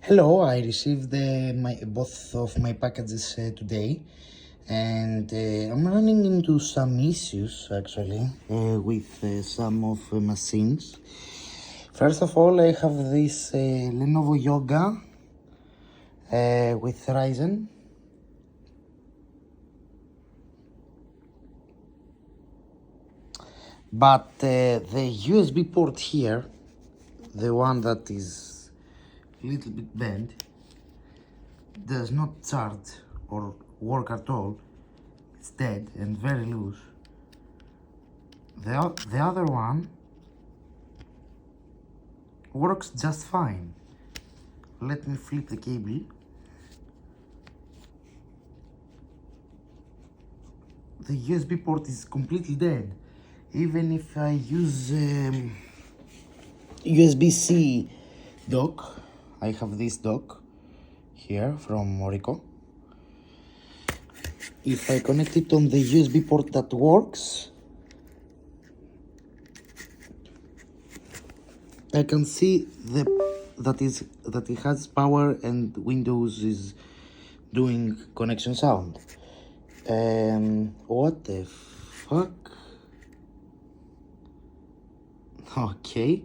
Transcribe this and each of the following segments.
Hello, I received both of my packages today, and I'm running into some issues actually with some of the machines. First of all, I have this Lenovo Yoga with Ryzen. But the USB port here, the one that is a little bit bent, does not charge or work at all. It's dead and very loose. The other one works just fine. Let me flip the cable. The USB port is completely dead. Even if I use USB-C dock, I have this dock here from Rico. If I connect it on the USB port that works, I can see that it has power and Windows is doing connection sound. What the fuck? Okay,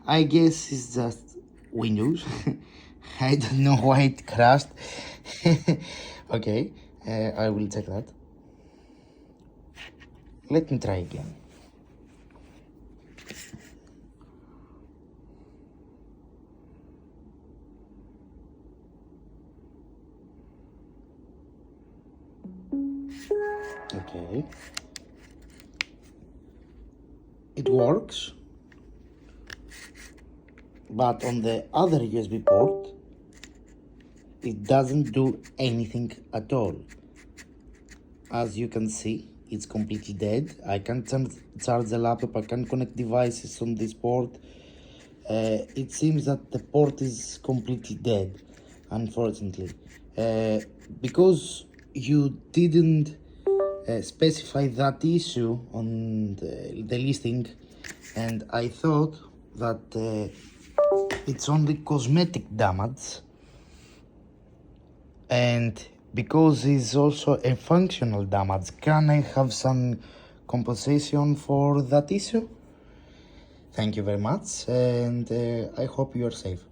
I guess it's just Windows. I don't know why it crashed. Okay, I will check that. Let me try again. Okay, it works, but on the other USB port it doesn't do anything at all. As you can see, it's completely dead. I can't charge the laptop, I can't connect devices on this port. It seems that the port is completely dead, unfortunately. Because you didn't specify that issue on the listing, and I thought that it's only cosmetic damage, and because it's also a functional damage, can I have some compensation for that issue? Thank you very much, and I hope you are safe.